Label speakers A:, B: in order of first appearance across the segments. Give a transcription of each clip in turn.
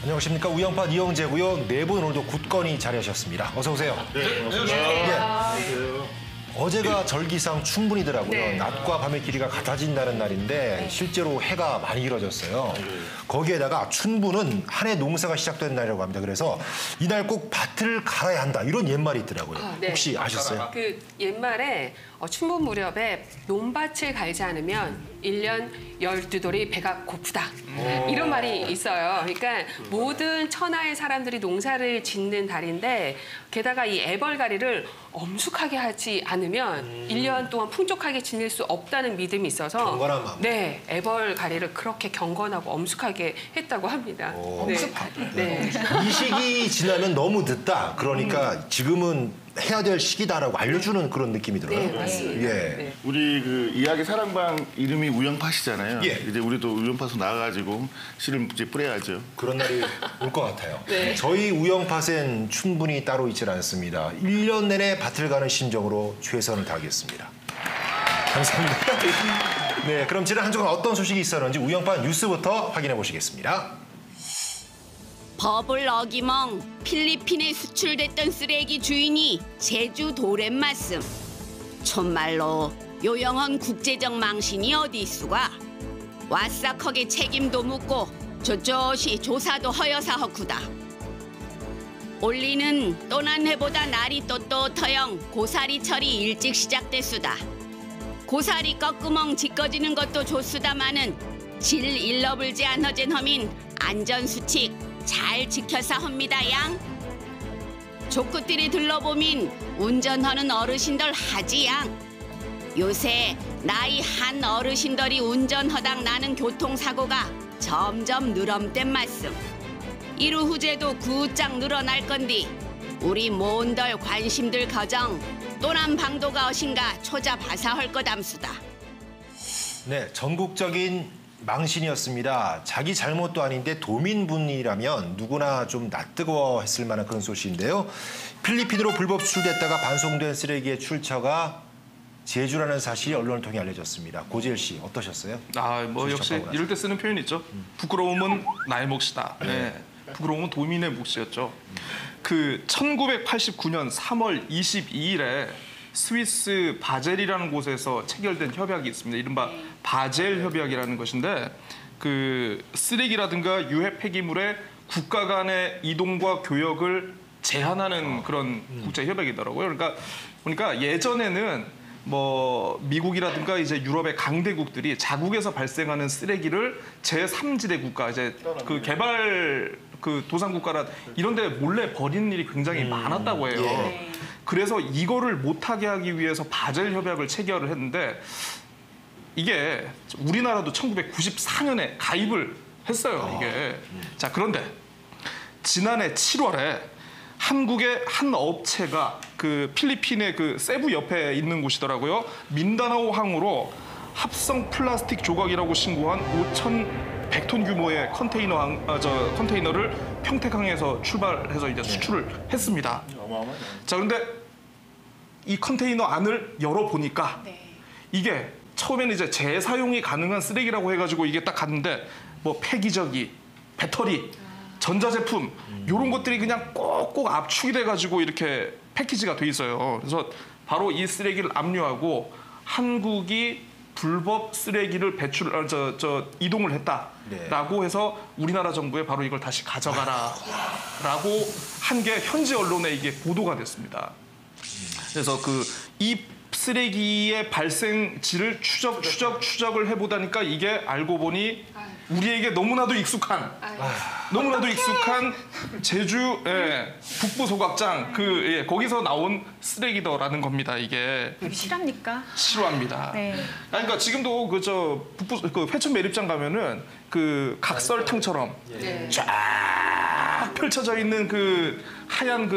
A: 안녕하십니까. 우영파 이영재고요. 네 분 오늘도 굳건히 자리하셨습니다. 어서 오세요.
B: 네, 안녕하세요.
A: 어제가 절기상 춘분이더라고요.
C: 네.
A: 낮과 밤의 길이가 같아진다는 날인데 실제로 해가 많이 길어졌어요. 거기에다가 춘분은 한 해 농사가 시작된 날이라고 합니다. 그래서 이날 꼭 밭을 갈아야 한다 이런 옛말이 있더라고요.
C: 네.
A: 혹시 아셨어요?
C: 그 옛말에 춘분 무렵에 논밭을 갈지 않으면 1년 12돌이 배가 고프다. 이런 말이 있어요. 그러니까 모든 천하의 사람들이 농사를 짓는 달인데 게다가 이 애벌가리를 엄숙하게 하지 않으면 1년 동안 풍족하게 지낼 수 없다는 믿음이 있어서
A: 경건한 마음.
C: 네, 애벌가리를 그렇게 경건하고 엄숙하게 했다고 합니다. 네. 네.
A: 이 시기 지나면 너무 늦다. 그러니까 지금은 해야 될 시기다라고 알려주는 그런 느낌이 들어요.
C: 네, 맞습니다.
A: 예.
C: 네.
B: 우리 그 이야기 사랑방 이름이 우영팥이잖아요.
A: 예.
B: 이제 우리도 우영팥으로 나가가지고 씨를 이제 뿌려야죠.
A: 그런 날이 올 것 같아요.
C: 네.
A: 저희 우영팥엔 춘분이 따로 있질 않습니다. 1년 내내 밭을 가는 심정으로 최선을 다하겠습니다. 감사합니다. 네, 그럼 지난 한 주간 어떤 소식이 있었는지 우영팥 뉴스부터 확인해 보시겠습니다.
D: 법을 어기멍 필리핀에 수출됐던 쓰레기 주인이 제주 도랜 말씀. 촌말로 요영헌 국제적 망신이 어디 있수가. 와싹하게 책임도 묻고 조조시 조사도 허여사 허쿠다. 올리는 또난 해보다 날이 떳떳허영 고사리 철이 일찍 시작됐수다. 고사리 꺾구멍 짓거지는 것도 좋수다마는 질 일러불지 않허젠 허민 안전수칙 잘 지켜사 합니다 양. 족구들이 들러보민 운전하는 어르신들 하지 양. 요새 나이 한 어르신들이 운전허당 나는 교통사고가 점점 늘엄된 말씀. 이루 후제도 구짝 늘어날 건디 우리 모은들 관심들 거정 또난 방도가 어신가 초자바사할 거담수다.
A: 네, 전국적인 망신이었습니다. 자기 잘못도 아닌데 도민분이라면 누구나 좀 낯뜨거워했을 만한 그런 소식인데요. 필리핀으로 불법 수출됐다가 반송된 쓰레기의 출처가 제주라는 사실이 언론을 통해 알려졌습니다. 고재일 씨 어떠셨어요?
E: 뭐 역시 이럴 때 쓰는 표현이 있죠. 부끄러움은 나의 몫이다. 네. 부끄러움은 도민의 몫이었죠. 그 1989년 3월 22일에 스위스 바젤이라는 곳에서 체결된 협약이 있습니다. 이른바 바젤 협약이라는 것인데 그 쓰레기라든가 유해 폐기물의 국가 간의 이동과 교역을 제한하는 그런 국제 협약이더라고요. 그러니까 예전에는 뭐 미국이라든가 이제 유럽의 강대국들이 자국에서 발생하는 쓰레기를 제3지대 국가 이제 그 개발 그 도상국가라 이런 데 몰래 버리는 일이 굉장히 많았다고 해요.
A: 예.
E: 그래서 이거를 못하게 하기 위해서 바젤 협약을 체결을 했는데 이게 우리나라도 1994년에 가입을 했어요. 이게. 자, 그런데 지난해 7월에 한국의 한 업체가 그 필리핀의 그 세부 옆에 있는 곳이더라고요. 민다나오 항으로 합성 플라스틱 조각이라고 신고한 5,100톤 규모의 컨테이너를 평택항에서 출발해서 이제 수출을 했습니다. 자, 그런데 이 컨테이너 안을 열어보니까 이게 처음에는 이제 재사용이 가능한 쓰레기라고 해가지고 이게 딱 갔는데 뭐 폐기저귀, 배터리, 전자제품 이런 것들이 그냥 꼭꼭 압축이 돼가지고 이렇게 패키지가 돼 있어요. 그래서 바로 이 쓰레기를 압류하고 한국이 불법 쓰레기를 이동을 했다라고 해서 우리나라 정부에 바로 이걸 다시 가져가라라고 한 게 현지 언론에 이게 보도가 됐습니다. 그래서 이 쓰레기의 발생지를 추적을 해보다니까 이게 알고 보니 우리에게 너무나도 익숙한 제주 북부 소각장 거기서 나온 쓰레기더라는 겁니다. 이게
F: 실합니까?
E: 실화입니다.
F: 네.
E: 그러니까 지금도 북부 회천 매립장 가면은 그 각설탕처럼 쫙 펼쳐져 있는 그 하얀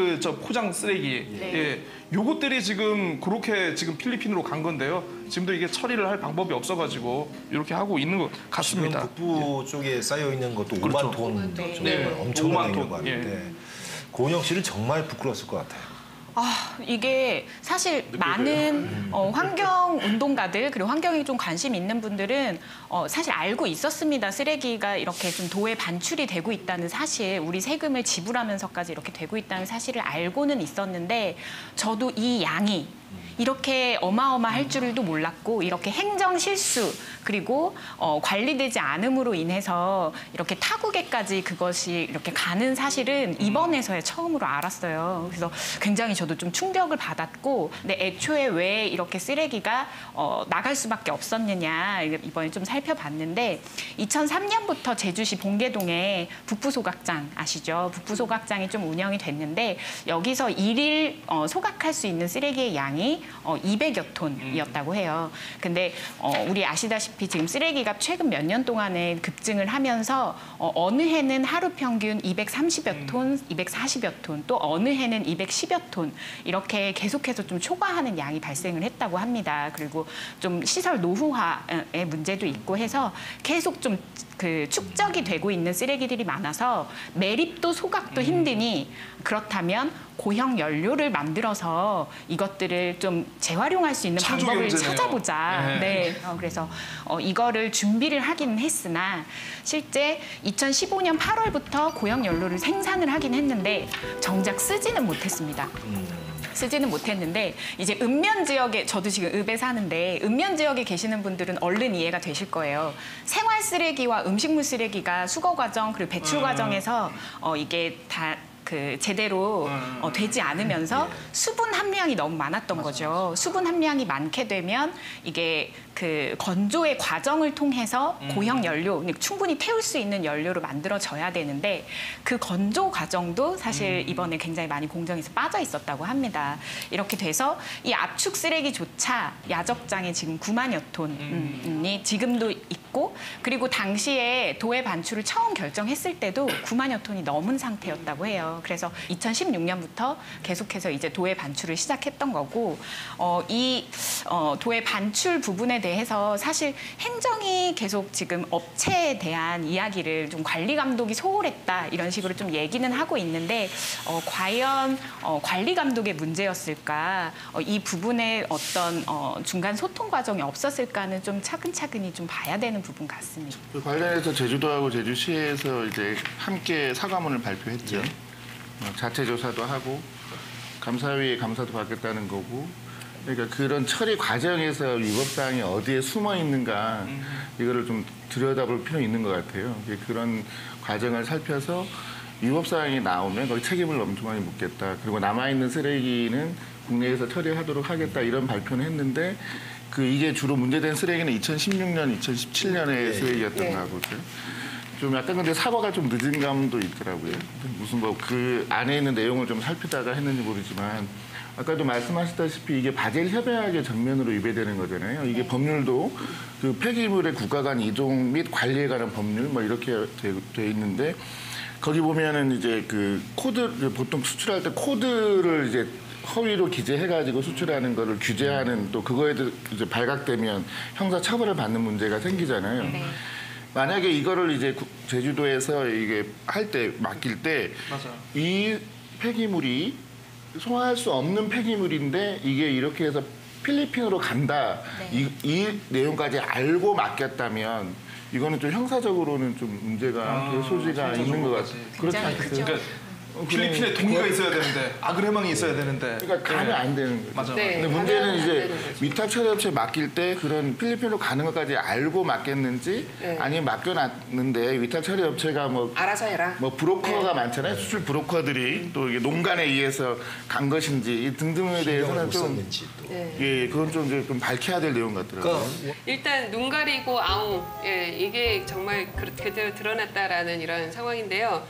E: 포장 쓰레기 요것들이 지금 그렇게 지금 필리핀으로 간 건데요. 지금도 이게 처리를 할 방법이 없어가지고 이렇게 하고 있는 것 같습니다.
A: 지금 북부 쪽에 쌓여 있는 것도
E: 그렇죠.
A: 5만 톤 정도
E: 네.
A: 엄청난
E: 5만 톤.
A: 양이라고 하는데 고은영 씨는 정말 부끄러웠을 것 같아요.
F: 이게 사실 많은 환경 운동가들 그리고 환경에 좀 관심 있는 분들은 사실 알고 있었습니다. 쓰레기가 이렇게 좀 도에 반출이 되고 있다는 사실, 우리 세금을 지불하면서까지 이렇게 되고 있다는 사실을 알고는 있었는데 저도 이 양이 이렇게 어마어마할 줄도 몰랐고 이렇게 행정 실수 그리고 관리되지 않음으로 인해서 이렇게 타국에까지 그것이 이렇게 가는 사실은 이번에서야 처음으로 알았어요. 그래서 굉장히 저도 좀 충격을 받았고, 근데 애초에 왜 이렇게 쓰레기가 나갈 수밖에 없었느냐 이번에 좀 살펴봤는데 2003년부터 제주시 봉계동에 북부소각장 아시죠? 북부소각장이 좀 운영이 됐는데 여기서 일일 소각할 수 있는 쓰레기의 양이 200여 톤이었다고 해요. 근데 우리 아시다시피 지금 쓰레기가 최근 몇 년 동안에 급증을 하면서 어느 해는 하루 평균 230여 톤, 240여 톤, 또 어느 해는 210여 톤 이렇게 계속해서 좀 초과하는 양이 발생을 했다고 합니다. 그리고 좀 시설 노후화의 문제도 있고 해서 계속 좀 축적이 되고 있는 쓰레기들이 많아서 매립도 소각도 힘드니 그렇다면 고형 연료를 만들어서 이것들을 좀 재활용할 수 있는
E: 창조
F: 방법을
E: 경제네요.
F: 찾아보자. 네. 그래서 이거를 준비를 하긴 했으나 실제 2015년 8월부터 고형 연료를 생산을 하긴 했는데 정작 쓰지는 못했습니다. 쓰지는 못했는데 이제 읍면 지역에, 저도 지금 읍에 사는데 읍면 지역에 계시는 분들은 얼른 이해가 되실 거예요. 생활 쓰레기와 음식물 쓰레기가 수거 과정 그리고 배출 과정에서 이게 다 제대로 되지 않으면서 수분 함량이 너무 많았던 거죠. 수분 함량이 많게 되면 이게 건조의 과정을 통해서 고형 연료, 충분히 태울 수 있는 연료로 만들어져야 되는데 그 건조 과정도 사실 이번에 굉장히 많이 공정에서 빠져 있었다고 합니다. 이렇게 돼서 이 압축 쓰레기조차 야적장에 지금 9만여 톤이 지금도 있고, 그리고 당시에 도에 반출을 처음 결정했을 때도 9만여 톤이 넘은 상태였다고 해요. 그래서 2016년부터 계속해서 이제 도에 반출을 시작했던 거고, 이 도에 반출 부분에 대해서 사실 행정이 계속 지금 업체에 대한 이야기를 좀 관리 감독이 소홀했다 이런 식으로 좀 얘기는 하고 있는데 과연 관리 감독의 문제였을까, 이 부분에 어떤 중간 소통 과정이 없었을까는 좀 차근차근히 좀 봐야 되는 부분 같습니다.
B: 그 관련해서 제주도하고 제주시에서 이제 함께 사과문을 발표했죠. 자체 조사도 하고 감사위에 감사도 받겠다는 거고, 그러니까 그런 처리 과정에서 위법사항이 어디에 숨어 있는가 이거를 좀 들여다볼 필요 있는 것 같아요. 그런 과정을 살펴서 위법사항이 나오면 거기 책임을 엄청나게 묻겠다. 그리고 남아있는 쓰레기는 국내에서 처리하도록 하겠다 이런 발표는 했는데 이게 주로 문제된 쓰레기는 2016년, 2017년의 쓰레기였던 거하고 좀 약간 근데 사과가 좀 늦은 감도 있더라고요. 무슨 그 안에 있는 내용을 좀 살피다가 했는지 모르지만 아까도 말씀하셨다시피 이게 바젤 협약의 전면으로 위배되는 거잖아요. 이게 법률도 그 폐기물의 국가 간 이동 및 관리에 관한 법률 뭐 이렇게 돼 있는데 거기 보면은 이제 그 코드 보통 수출할 때 코드를 이제 허위로 기재해가지고 수출하는 거를 규제하는 또 그거에 이제 발각되면 형사 처벌을 받는 문제가 생기잖아요.
F: 네.
B: 만약에 이거를 이제 제주도에서 이게 할 때 맡길 때 이 폐기물이 소화할 수 없는 폐기물인데 이게 이렇게 해서 필리핀으로 간다.
F: 네.
B: 이 내용까지 알고 맡겼다면 이거는 좀 형사적으로는 좀 문제가 될 소지가 있는 것 같아요. 그렇지 않겠어요?
E: 그러니까 필리핀에 동의가 있어야 되는데 아그레망이 있어야 되는데
B: 그러니까 가면 안 되는 거죠.
E: 맞아.
C: 네.
B: 근데 문제는
C: 가면 안
B: 이제
C: 되는 거죠.
B: 위탁 처리업체 맡길 때 그런 필리핀으로 가는 것까지 알고 맡겼는지
C: 네.
B: 아니면 맡겨놨는데 위탁 처리업체가
C: 알아서 해라.
B: 브로커가 많잖아요. 수출 브로커들이 또 이게 농간에 의해서 간 것인지 등등에 대해서는 좀
A: 썼는지 또.
B: 예, 그건 좀 밝혀야 될 내용 같더라고요.
C: 일단 눈 가리고 아웅, 이게 정말 그대로 드러났다라는 이런 상황인데요.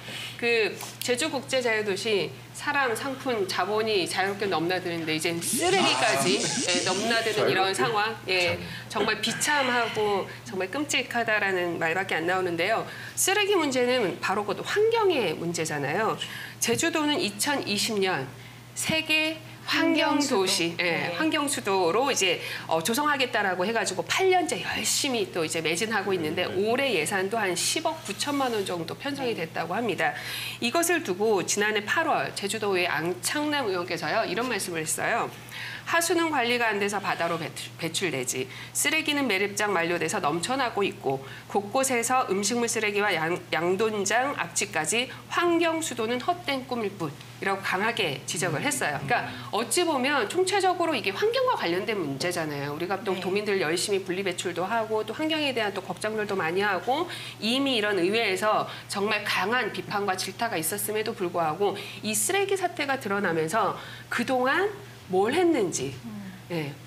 C: 제주국제자유도시 사람, 상품, 자본이 자유롭게 넘나드는데 이젠 쓰레기까지 넘나드는 이런 상황, 정말 비참하고 정말 끔찍하다라는 말밖에 안 나오는데요. 쓰레기 문제는 바로 곧 환경의 문제잖아요. 제주도는 2020년 세계 환경도시,
F: 네.
C: 환경수도로 이제 조성하겠다라고 해가지고 8년째 열심히 또 이제 매진하고 있는데 올해 예산도 한 10억 9천만 원 정도 편성이 됐다고 합니다. 이것을 두고 지난해 8월 제주도의 안창남 의원께서요 이런 말씀을 했어요. 하수는 관리가 안 돼서 바다로 배출되지 쓰레기는 매립장 만료돼서 넘쳐나고 있고 곳곳에서 음식물 쓰레기와 양돈장 악취까지 환경수도는 헛된 꿈일 뿐이라고 강하게 지적을 했어요. 그러니까 어찌 보면 총체적으로 이게 환경과 관련된 문제잖아요. 우리가 또 도민들 열심히 분리배출도 하고 또 환경에 대한 또 걱정들도 많이 하고 이미 이런 의회에서 정말 강한 비판과 질타가 있었음에도 불구하고 이 쓰레기 사태가 드러나면서 그동안 뭘 했는지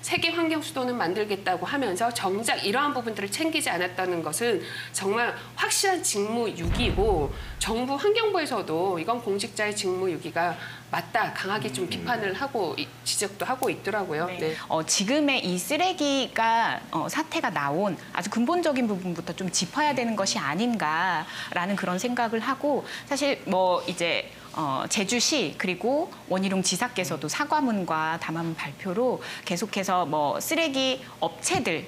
C: 세계 환경 수도는 만들겠다고 하면서 정작 이러한 부분들을 챙기지 않았다는 것은 정말 확실한 직무유기고 정부 환경부에서도 이건 공직자의 직무유기가 맞다 강하게 좀 비판을 하고 지적도 하고 있더라고요.
F: 네. 지금의 이 쓰레기가 사태가 나온 아주 근본적인 부분부터 좀 짚어야 되는 것이 아닌가라는 그런 생각을 하고 사실 뭐 이제 제주시 그리고 원희룡 지사께서도 사과문과 담화문 발표로 계속해서 뭐 쓰레기 업체들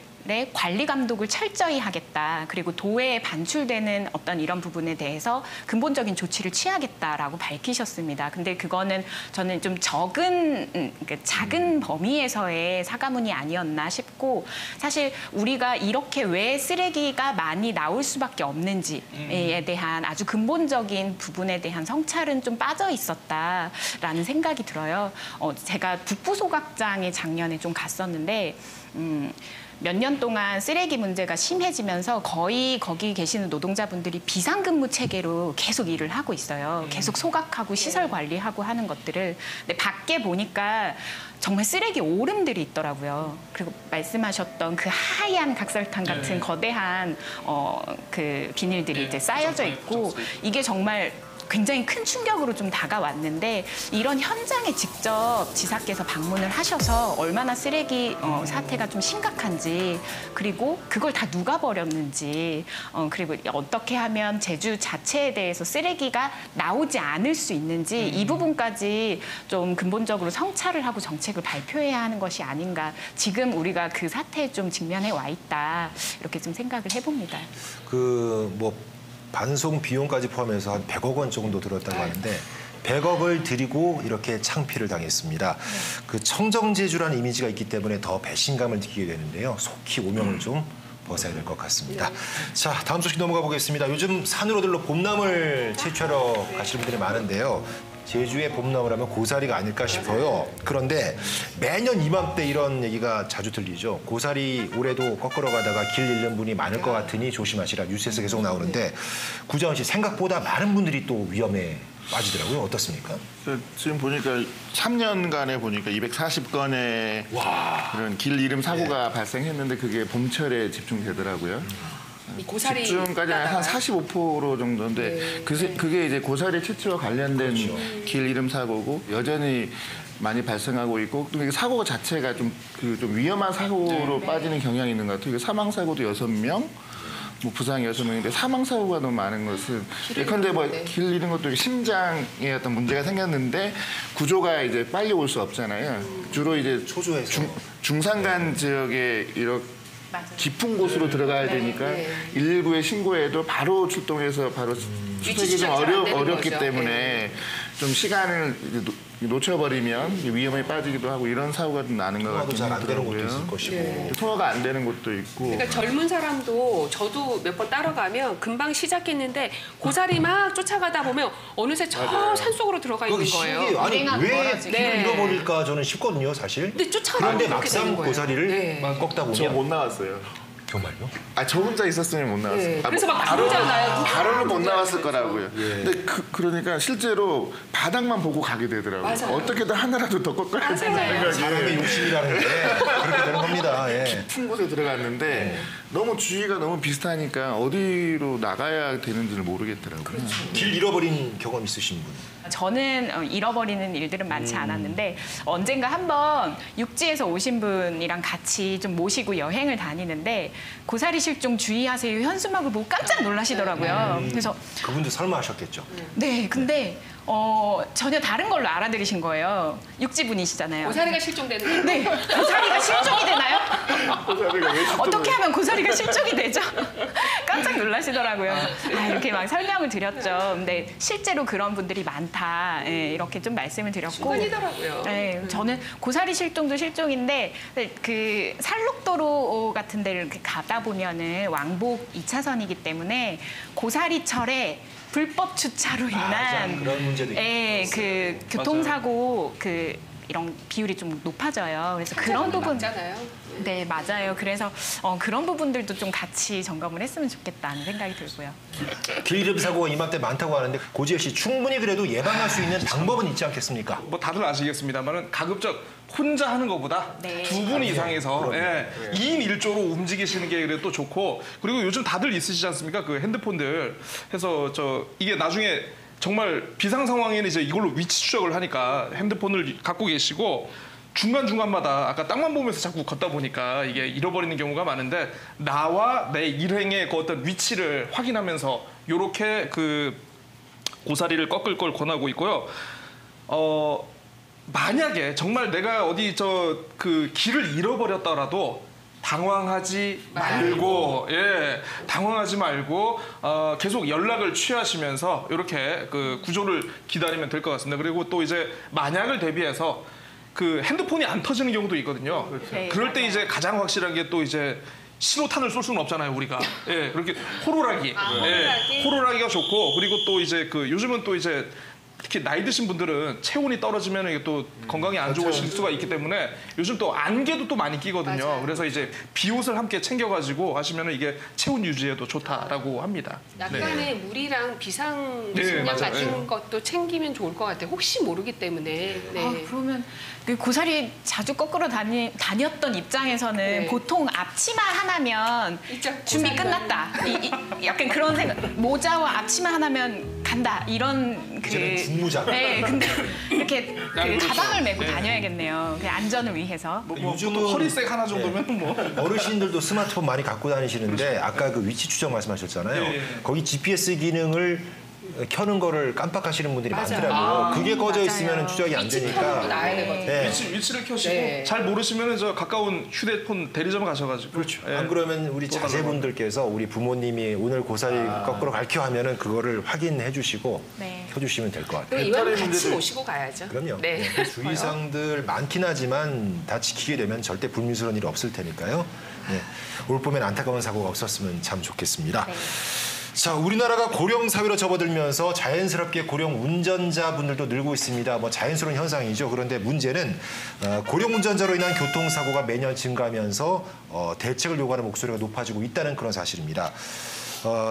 F: 관리 감독을 철저히 하겠다. 그리고 도에에 반출되는 어떤 이런 부분에 대해서 근본적인 조치를 취하겠다라고 밝히셨습니다. 근데 그거는 저는 좀 작은 범위에서의 사과문이 아니었나 싶고 사실 우리가 이렇게 왜 쓰레기가 많이 나올 수밖에 없는지에 대한 아주 근본적인 부분에 대한 성찰은 좀 빠져 있었다라는 생각이 들어요. 제가 북부소각장에 작년에 좀 갔었는데 몇 년 동안 쓰레기 문제가 심해지면서 거의 거기 계시는 노동자분들이 비상근무 체계로 계속 일을 하고 있어요. 계속 소각하고 시설 관리하고 하는 것들을. 근데 밖에 보니까 정말 쓰레기 오름들이 있더라고요. 그리고 말씀하셨던 그 하얀 각설탕 같은 거대한 그 비닐들이 이제 쌓여져 있고 이게 정말 굉장히 큰 충격으로 좀 다가왔는데 이런 현장에 직접 지사께서 방문을 하셔서 얼마나 쓰레기 사태가 좀 심각한지 그리고 그걸 다 누가 버렸는지 그리고 어떻게 하면 제주 자체에 대해서 쓰레기가 나오지 않을 수 있는지 이 부분까지 좀 근본적으로 성찰을 하고 정책을 발표해야 하는 것이 아닌가. 지금 우리가 그 사태에 좀 직면해 와 있다. 이렇게 좀 생각을 해봅니다.
A: 반송 비용까지 포함해서 한 100억 원 정도 들었다고 하는데 100억을 들이고 이렇게 창피를 당했습니다. 그 청정제주라는 이미지가 있기 때문에 더 배신감을 느끼게 되는데요. 속히 오명을 좀 벗어야 될 것 같습니다. 자, 다음 소식 넘어가 보겠습니다. 요즘 산으로들로 봄나물 채취하러 가시는 분들이 많은데요. 제주의 봄나물하면 고사리가 아닐까 싶어요. 그런데 매년 이맘때 이런 얘기가 자주 들리죠. 고사리 올해도 꺾으러 가다가 길 잃는 분이 많을 것 같으니 조심하시라. 뉴스에서 계속 나오는데 구자원 씨 생각보다 많은 분들이 또 위험에 빠지더라고요. 어떻습니까?
B: 지금 보니까 3년간에 보니까 240건의 그런 길 잃음 사고가 발생했는데 그게 봄철에 집중되더라고요.
C: 고사리
B: 집중까지 한 45% 정도인데 그게 이제 고사리 채취와 관련된 길 잃음 사고고 여전히 많이 발생하고 있고 또 사고 자체가 좀 위험한 사고로 빠지는 경향이 있는 것 같아요. 사망 사고도 6명, 부상이 6명인데 사망 사고가 너무 많은 것은 예컨대 길 잃은 것도 심장에 어떤 문제가 생겼는데 구조가 이제 빨리 올 수 없잖아요. 주로 이제
A: 초조해서
B: 중산간 지역에 이렇게 깊은 곳으로 들어가야 되니까 119에 신고해도 바로 출동해서 바로 추적이 좀 어렵기 때문에 좀 시간을 놓쳐버리면 위험에 빠지기도 하고 이런 사고가 좀 나는 것 같긴
A: 통화도 잘 안 되는 것도 있을
B: 하더라고요.
A: 것이고.
B: 통화가 안 되는 것도 있고.
C: 그러니까 젊은 사람도 저도 몇 번 따라가면 금방 시작했는데 고사리 막 쫓아가다 보면 어느새 저 산속으로 들어가 있는 거예요.
A: 신기해요. 아니 왜 길을
C: 네.
A: 잃어버릴까 저는 싶거든요, 사실.
C: 근데 쫓아가면
A: 그런데
C: 그렇게 되는
A: 막상
C: 거예요.
A: 고사리를
C: 네.
A: 꺾다 보면
B: 저 못 나왔어요.
A: 정말요?
B: 저 혼자 있었으면 못 나왔어요.
C: 네. 그래서 막 부르잖아요.
B: 바로는 못 나왔을 거라고요. 근데 그러니까 실제로 바닥만 보고 가게 되더라고요.
C: 맞아요.
B: 어떻게든 하나라도 더 꺾어야 된다는
A: 사람의
B: 생각이.
A: 욕심이라는 게 그렇게 되는 겁니다. 예.
B: 깊은 곳에 들어갔는데 너무 주위가 너무 비슷하니까 어디로 나가야 되는지를 모르겠더라고요.
A: 길 잃어버린 경험 있으신 분?
F: 저는 잃어버리는 일들은 많지 않았는데 언젠가 한번 육지에서 오신 분이랑 같이 좀 모시고 여행을 다니는데 고사리 실종 주의하세요 현수막을 보고 깜짝 놀라시더라고요. 그래서
A: 그분도 설마 하셨겠죠?
F: 네, 근데 전혀 다른 걸로 알아들으신 거예요. 육지분이시잖아요.
C: 고사리가 실종되는 거예요?
F: 네, 고사리가 실종이 되나요? 어떻게 하면 고사리가 실종이 되죠? 깜짝 놀라시더라고요. 이렇게 막 설명을 드렸죠. 근데 실제로 그런 분들이 많다. 예, 이렇게 좀 말씀을 드렸고.
C: 순간이더라고요.
F: 네, 저는 고사리 실종도 실종인데 그 산록도로 같은 데를 이렇게 가다 보면은 왕복 2차선이기 때문에 고사리철에 불법 주차로 인한
A: 그런 문제도
F: 예, 그 교통사고 그 이런 비율이 좀 높아져요. 그래서 그런 부분
C: 맞잖아요.
F: 네, 맞아요. 그래서 그런 부분들도 좀 같이 점검을 했으면 좋겠다는 생각이 들고요.
A: 길 잃음 사고가 이맘때 많다고 하는데 고지열 씨 충분히 그래도 예방할 수 있는 방법은 있지 않겠습니까?
E: 뭐 다들 아시겠습니다만은 가급적 혼자 하는 것보다
F: 네.
E: 두 분 이상에서 2인 1조로 움직이시는 게 그래도 좋고 그리고 요즘 다들 있으시지 않습니까? 그 핸드폰들 해서 이게 나중에 정말 비상 상황에는 이제 이걸로 위치 추적을 하니까 핸드폰을 갖고 계시고 중간중간마다 아까 땅만 보면서 자꾸 걷다 보니까 이게 잃어버리는 경우가 많은데 나와 내 일행의 그 어떤 위치를 확인하면서 요렇게 그 고사리를 꺾을 걸 권하고 있고요. 만약에 정말 내가 어디 그 길을 잃어버렸더라도 당황하지 말고, 당황하지 말고 계속 연락을 취하시면서 이렇게 그 구조를 기다리면 될 것 같습니다. 그리고 또 이제 만약을 대비해서 그 핸드폰이 안 터지는 경우도 있거든요.
F: 네,
E: 그럴 때
F: 맞아요.
E: 이제 가장 확실한 게 또 이제 신호탄을 쏠 수는 없잖아요, 우리가. 그렇게 호루라기. 호루라기가 좋고 그리고 또 이제 그 요즘은 또 이제 특히 나이 드신 분들은 체온이 떨어지면 이게 또 건강에 안 좋으실 수가 있기 때문에 요즘 또 안개도 또 많이 끼거든요.
C: 맞아요.
E: 그래서 이제 비옷을 함께 챙겨가지고 하시면 이게 체온 유지에도 좋다라고 합니다.
C: 약간의 물이랑 비상
E: 네,
C: 식량
E: 맞아요.
C: 같은 것도 챙기면 좋을 것 같아요. 혹시 모르기 때문에. 네.
F: 그러면 그 고사리 자주 거꾸로 다녔던 입장에서는
C: 네.
F: 보통 앞치마 하나면
C: 진짜
F: 준비
C: 고사리만.
F: 끝났다. 약간 그런 생각. 모자와 앞치마 하나면 간다. 이런
A: 이제는 중무장.
F: 네, 근데 이렇게 그
E: 그렇죠.
F: 가방을 메고
E: 네.
F: 다녀야겠네요. 그 안전을 위해서.
A: 요즘은
E: 보통 허리색 하나 정도면 뭐.
A: 어르신들도 스마트폰 많이 갖고 다니시는데 아까 그 위치 추적 말씀하셨잖아요.
E: 네.
A: 거기 GPS 기능을 켜는 거를 깜빡하시는 분들이
C: 맞아요.
A: 많더라고요. 그게 꺼져
F: 맞아요.
A: 있으면 추적이 안
C: 위치 켜놓고
A: 되니까.
C: 나야 되거든요.
A: 네.
E: 위치를 켜시고
C: 네.
E: 잘 모르시면 저 가까운 휴대폰 대리점 가셔가지고
A: 그렇죠.
E: 예.
A: 안 그러면 우리 자제분들께서 우리 부모님이 오늘 고사리 거꾸로 갈켜 하면은 그거를 확인해 주시고
F: 네.
A: 켜주시면 될 것 같아요.
C: 그럼 이왕 같이
B: 문제도
C: 모시고 가야죠.
A: 그럼요.
C: 네.
A: 네. 주의사항들 많긴 하지만 다 지키게 되면 절대 불미스러운 일이 없을 테니까요. 네. 올 봄엔 안타까운 사고가 없었으면 참 좋겠습니다. 자, 우리나라가 고령 사회로 접어들면서 자연스럽게 고령 운전자분들도 늘고 있습니다. 뭐 자연스러운 현상이죠. 그런데 문제는 고령 운전자로 인한 교통사고가 매년 증가하면서 대책을 요구하는 목소리가 높아지고 있다는 그런 사실입니다.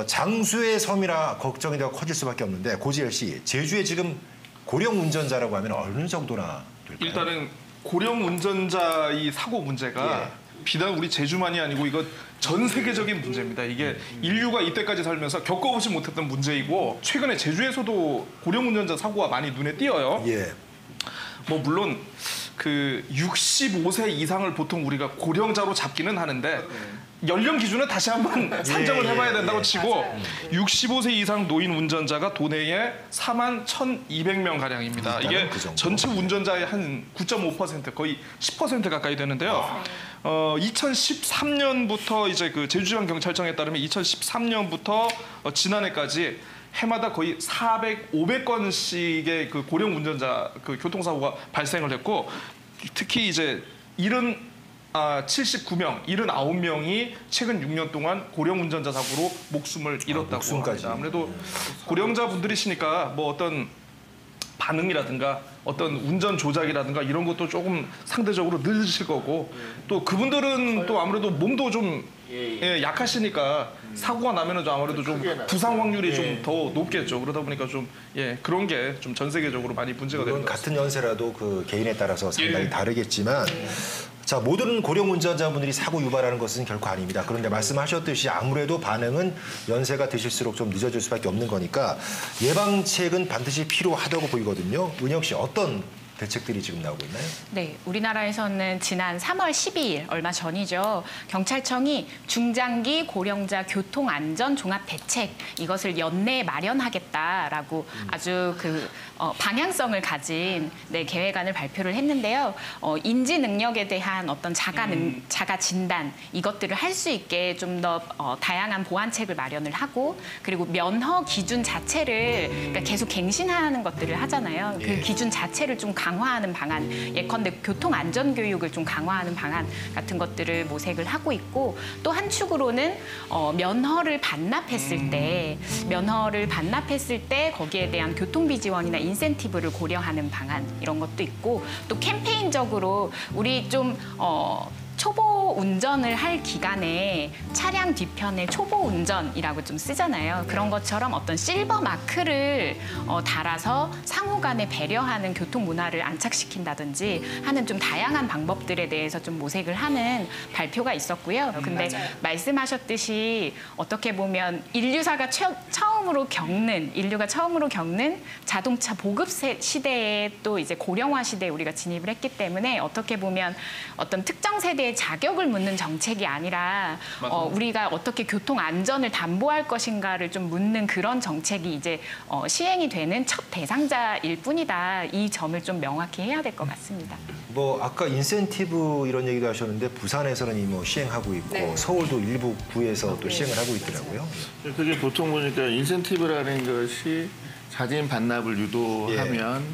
A: 장수의 섬이라 걱정이 더 커질 수밖에 없는데 고지열 씨, 제주에 지금 고령 운전자라고 하면 어느 정도나 될까요?
E: 일단은 고령 운전자 이 사고 문제가 비단 우리 제주만이 아니고 이거 전 세계적인 문제입니다. 이게 인류가 이때까지 살면서 겪어보지 못했던 문제이고 최근에 제주에서도 고령 운전자 사고가 많이 눈에 띄어요.
A: 예.
E: 뭐 물론 그 65세 이상을 보통 우리가 고령자로 잡기는 하는데 연령 기준은 다시 한번 산정을 해봐야 된다고 치고 65세 이상 노인 운전자가 도내에 41,200명 가량입니다. 이게
A: 그 정도.
E: 전체 운전자의 한 9.5% 거의 10% 가까이 되는데요. 2013년부터 이제 그 제주지방 경찰청에 따르면 2013년부터 지난해까지 해마다 거의 500건씩의 그 고령 운전자 그 교통사고가 발생을 했고 특히 이제 79명, 79명이 최근 6년 동안 고령 운전자 사고로 목숨을 잃었다고
A: 목숨까지.
E: 합니다. 아무래도 고령자 분들이시니까 뭐 어떤 반응이라든가 어떤 운전 조작이라든가 이런 것도 조금 상대적으로 늦으실 거고 또 그분들은 또 아무래도 몸도 좀 약하시니까 사고가 나면은 좀 아무래도 좀 부상 확률이 좀 더 높겠죠. 그러다 보니까 좀 그런 게 좀 전 세계적으로 많이 문제가 되는
A: 물론
E: 것 같습니다.
A: 같은 연세라도 그 개인에 따라서 상당히
E: 예.
A: 다르겠지만 자, 모든 고령 운전자분들이 사고 유발하는 것은 결코 아닙니다. 그런데 말씀하셨듯이 아무래도 반응은 연세가 드실수록 좀 늦어질 수밖에 없는 거니까 예방책은 반드시 필요하다고 보이거든요. 은혁 씨 어떤 대책들이 지금 나오고 있나요?
F: 네, 우리나라에서는 지난 3월 12일 얼마 전이죠. 경찰청이 중장기 고령자 교통안전 종합대책 이것을 연내에 마련하겠다라고 아주 방향성을 가진 계획안을 발표를 했는데요. 인지 능력에 대한 어떤 자가 진단 이것들을 할 수 있게 좀 더 다양한 보완책을 마련을 하고 그리고 면허 기준 자체를 그러니까 계속 갱신하는 것들을 하잖아요. 그 기준 자체를 좀 강화하는 방안, 예컨대 교통 안전 교육을 좀 강화하는 방안 같은 것들을 모색을 하고 있고 또 한 축으로는 면허를 반납했을 때 거기에 대한 교통비 지원이나 인센티브를 고려하는 방안 이런 것도 있고 또 캠페인적으로 우리 좀 초보 운전을 할 기간에 차량 뒤편에 초보 운전이라고 좀 쓰잖아요. 그런 것처럼 어떤 실버 마크를 달아서 상호 간에 배려하는 교통 문화를 안착시킨다든지 하는 좀 다양한 방법들에 대해서 좀 모색을 하는 발표가 있었고요. 근데 말씀하셨듯이 어떻게 보면 인류가 처음으로 겪는 자동차 보급 시대에 또 이제 고령화 시대에 우리가 진입을 했기 때문에 어떻게 보면 어떤 특정 세대의 자격을 묻는 정책이 아니라 우리가 어떻게 교통 안전을 담보할 것인가를 좀 묻는 그런 정책이 이제 시행이 되는 첫 대상자일 뿐이다. 이 점을 좀 명확히 해야 될 것 같습니다.
A: 뭐 아까 인센티브 이런 얘기도 하셨는데 부산에서는 이미 시행하고 있고 서울도 일부 구에서 또 시행을 하고 있더라고요.
B: 그게 보통 보니까 인센티브라는 것이 자진 반납을 유도하면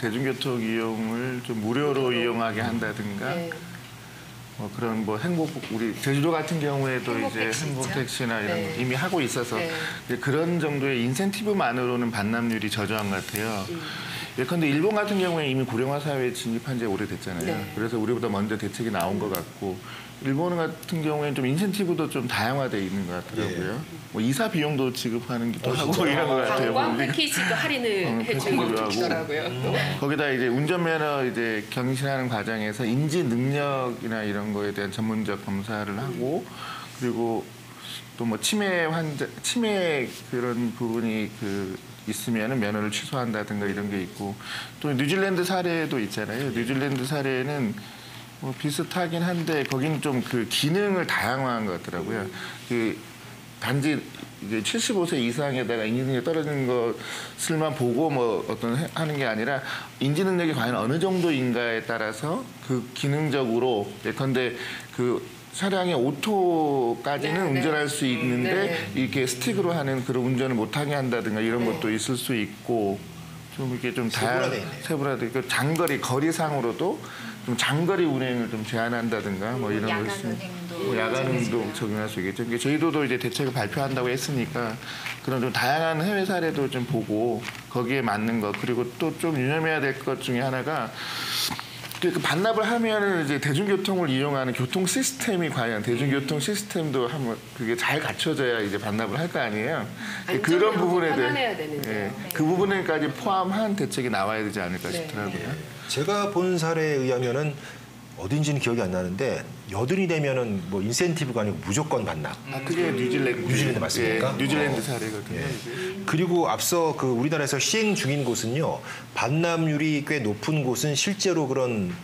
B: 대중교통 이용을 좀 무료로 이용하게 한다든가 그런 우리 제주도 같은 경우에도 이제 행복택시나 이런 거 이미 하고 있어서 그런 정도의 인센티브만으로는 반납률이 저조한 것 같아요. 예컨대 일본 같은 경우에 이미 고령화 사회에 진입한 지 오래됐잖아요. 그래서 우리보다 먼저 대책이 나온 것 같고 일본 같은 경우에는 좀 인센티브도 좀 다양화되어 있는 것 같더라고요. 이사 비용도 지급하는 것도 하고 이런 것 같아요.
C: 관광 패키지도 할인을 해주고 있더라고요.
B: 거기다 이제 운전면허 이제 경신하는 과정에서 인지 능력이나 이런 거에 대한 전문적 검사를 하고 그리고 또 치매 그런 부분이 있으면은 면허를 취소한다든가 이런 게 있고 또 뉴질랜드 사례도 있잖아요. 뉴질랜드 사례는 비슷하긴 한데 거기는 좀 기능을 다양화한 것 같더라고요. 단지 이제 75세 이상에다가 인지 능력이 떨어지는 것을만 보고 하는 게 아니라 인지 능력이 과연 어느 정도인가에 따라서 기능적으로 예컨대 차량의 오토까지는 운전할 수 있는데 이렇게 스틱으로 하는 그런 운전을 못하게 한다든가 이런 것도 있을 수 있고 좀 이렇게 좀 세분화돼 있고 거리상으로도 좀 장거리 운행을 좀 제한한다든가 이런 것이 야간도 적용할 수 있겠죠. 저희도 이제 대책을 발표한다고 했으니까 그런 좀 다양한 해외 사례도 좀 보고 거기에 맞는 것 그리고 또 좀 유념해야 될 것 중에 하나가 반납을 하면은 이제 대중교통을 이용하는 교통 시스템이 과연 대중교통 시스템도 한번 그게 잘 갖춰져야 이제 반납을 할 거 아니에요. 그런 부분에 대해 그 부분까지 포함한 대책이 나와야 되지 않을까 싶더라고요.
A: 제가 본 사례에 의하면은 어딘지는 기억이 안 나는데 여든이 되면은 인센티브가 아니고 무조건 반납.
B: 그게 뉴질랜드
A: 맞습니까?
B: 뉴질랜드 사례거든요.
A: 그리고 앞서 우리나라에서 시행 중인 곳은요 반납률이 꽤 높은 곳은 실제로 그런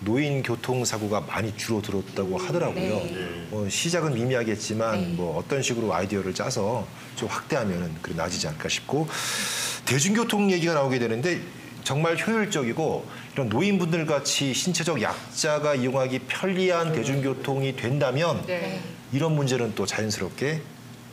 A: 노인 교통 사고가 많이 줄어들었다고 하더라고요. 시작은 미미하겠지만 어떤 식으로 아이디어를 짜서 좀 확대하면은 나아지지 않을까 싶고 대중교통 얘기가 나오게 되는데. 정말 효율적이고 이런 노인분들 같이 신체적 약자가 이용하기 편리한 대중교통이 된다면 이런 문제는 또 자연스럽게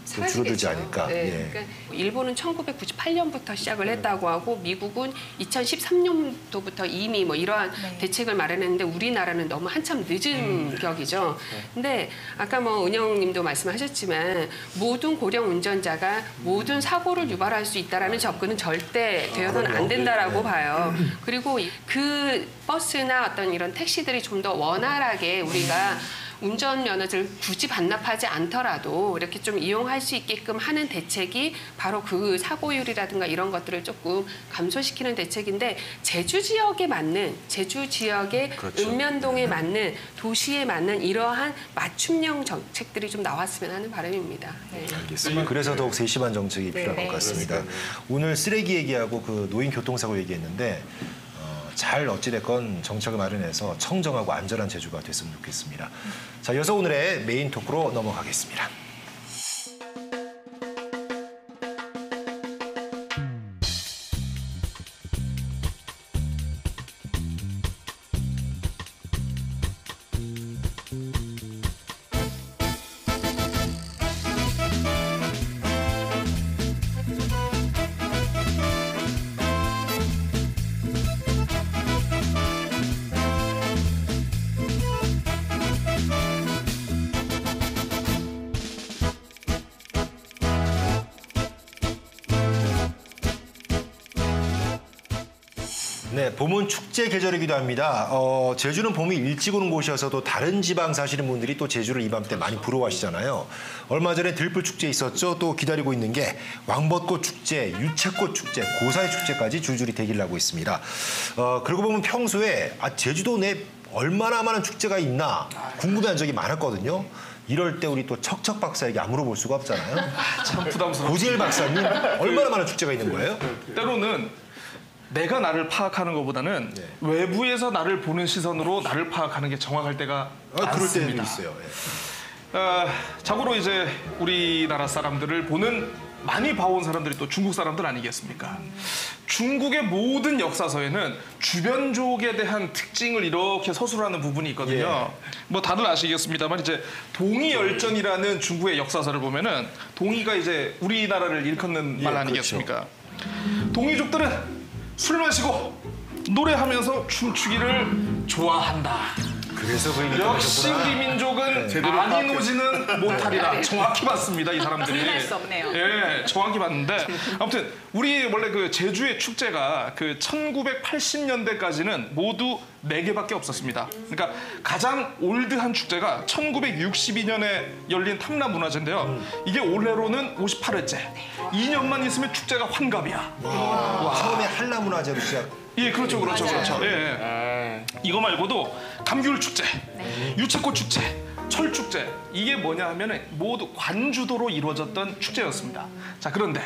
A: 좀 줄어들지 않을까.
C: 그러니까 일본은 1998년부터 시작을 했다고 하고 미국은 2013년도부터 이미 이러한 대책을 마련했는데 우리나라는 너무 한참 늦은 격이죠. 근데 아까 은영님도 말씀하셨지만 모든 고령 운전자가 모든 사고를 유발할 수 있다라는 접근은 절대 되어서는 안 된다라고 봐요. 그리고 그 버스나 어떤 이런 택시들이 좀 더 원활하게 우리가 운전면허를 굳이 반납하지 않더라도 이렇게 좀 이용할 수 있게끔 하는 대책이 바로 그 사고율이라든가 이런 것들을 조금 감소시키는 대책인데 제주 지역의 읍면동에 맞는 도시에 맞는 이러한 맞춤형 정책들이 좀 나왔으면 하는 바람입니다.
A: 알겠습니다. 그래서 더욱 세심한 정책이 필요할 것 같습니다. 오늘 쓰레기 얘기하고 노인 교통사고 얘기했는데 잘 어찌됐건 정착을 마련해서 청정하고 안전한 제주가 됐으면 좋겠습니다. 자, 이어서 오늘의 메인 토크로 넘어가겠습니다. 네, 봄은 축제 계절이기도 합니다. 제주는 봄이 일찍 오는 곳이어서도 다른 지방 사시는 분들이 또 제주를 이맘때 많이 부러워하시잖아요. 얼마 전에 들불 축제 있었죠. 또 기다리고 있는 게 왕벚꽃 축제, 유채꽃 축제, 고사리 축제까지 줄줄이 대기를 하고 있습니다. 그러고 보면 평소에 제주도 내 얼마나 많은 축제가 있나 궁금해한 적이 많았거든요. 이럴 때 우리 또 척척 박사에게 안 물어볼 수가 없잖아요.
E: 참 부담스러워.
A: 고지일 박사님, 얼마나 많은 축제가 있는 거예요?
E: 때로는 내가 나를 파악하는 것보다는
A: 네.
E: 외부에서 나를 보는 시선으로 나를 파악하는 게 정확할 때가
A: 그럴 때도
E: 많습니다.
A: 있어요.
E: 자고로 이제 우리나라 사람들을 보는 많이 봐온 사람들이 또 중국 사람들 아니겠습니까? 중국의 모든 역사서에는 주변족에 대한 특징을 이렇게 서술하는 부분이 있거든요. 뭐 다들 아시겠습니다만 이제 동이열전이라는 중국의 역사서를 보면은 동이가 이제 우리나라를 일컫는 말 아니겠습니까? 동이족들은 술 마시고 노래하면서 춤추기를 좋아한다.
A: 그래서 그 얘기를
E: 역시
A: 하셨구나.
E: 우리 민족은
B: 제대로
E: 많이 노지는 못하리라. 정확히 봤습니다, 이 사람들이.
F: 부인할 수 없네요.
E: 예, 정확히 봤는데 아무튼 우리 원래 그 제주의 축제가 그 1980년대까지는 모두 4개밖에 없었습니다. 그러니까 가장 올드한 축제가 1962년에 열린 탐라문화제인데요. 이게 올해로는 58회째. 2년만 있으면 축제가 환갑이야.
A: 처음에 한라문화제로 시작.
E: 예, 그렇죠. 예. 이거 말고도 감귤 축제, 유채꽃 축제, 철 축제 이게 뭐냐 하면은 모두 관주도로 이루어졌던 축제였습니다. 자, 그런데